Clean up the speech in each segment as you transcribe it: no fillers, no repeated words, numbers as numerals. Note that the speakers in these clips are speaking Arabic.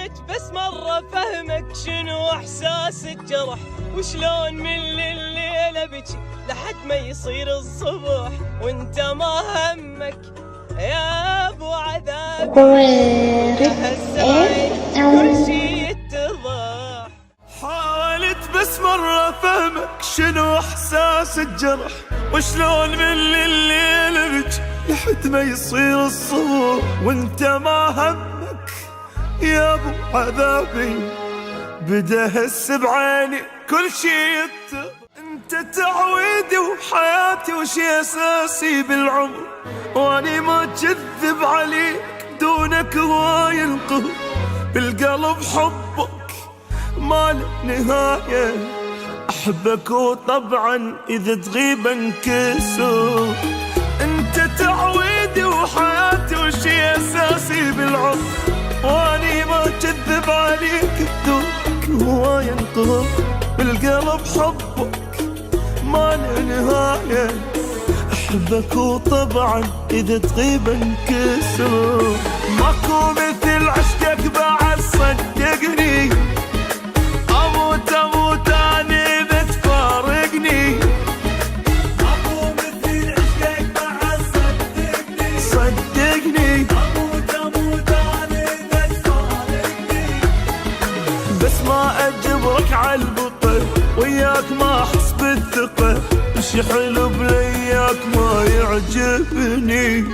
حاولت بس مرة فهمك شنو احساس الجرح، وشلون من الليلة بجي لحد ما يصير الصبح، وانت ما همك يا ابو عذاب كل شي يتضح. حاولت بس مرة فهمك شنو احساس الجرح، وشلون من الليل بجي لحد ما يصير الصبح، وانت ما همك يا ابو عذابي بدا هس بعيني كل شي يتضح. انت تعويدي وحياتي وشي اساسي بالعمر، واني ما كذب عليك بدونك هواي ينقهر، بالقلب حبك ما له نهاية، احبك وطبعا اذا تغيب انكسر. انت تعويدي وحياتي وشي اساسي بالعمر، واني ما كذب عليك بدونك هواي ينقهر، بالقلب حبك ما له نهاية، احبك وطبعا اذا تغيب انكسر. ماكو مثل عشقك بعد صدقني، اموت اموت انا اذا تفارقني. ماكو مثل عشقك بعد صدقني، صدقني اموت اموت انا اذا تفارقني. بس ما اجبرك عالبطل، وياك ما احس بالثقة، وشي حلو بلياك ما يعجبني.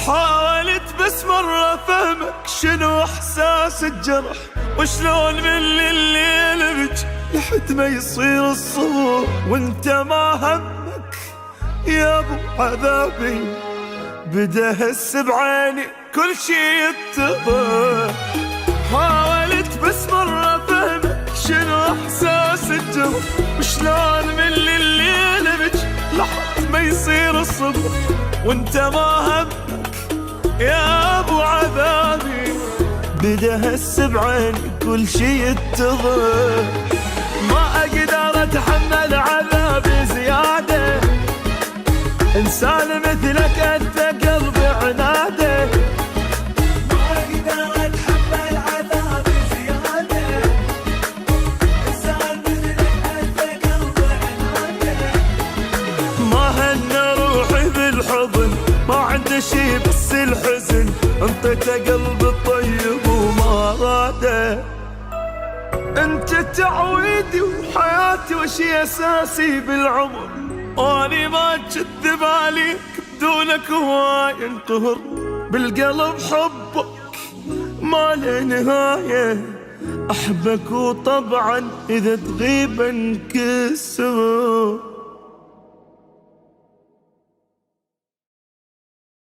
حاولت بس مرة فهمك شنو احساس الجرح، وشلون من الليل بجي لحد ما يصير الصبح، وانت ما همك يا ابو عذابي بدا هس بعيني كل شي يتضح. حاولت بس مرة فهمك شنو احساس الجرح، وشلون من الليل بجي لحد ما يصير الصبح، وانت ما همك يا ابو عذابي بدا هس بعيني كل شي يتضح. ما اقدر اتحمل عذابي زياده، انسان مثلك انت قلبي عناده. ما اقدر اتحمل عذابي زياده، انسان مثلك انت قلبي عناده. ما هن روحي بالحضن، ما عنده شي بس الحزن، انطيته قلب الطيب وما راده. انت تعويدي وحياتي وشي اساسي بالعمر، واني ما كذب عليك بدونك هواي ينقهر، بالقلب حبك ما له نهاية، احبك وطبعا اذا تغيب انكسر.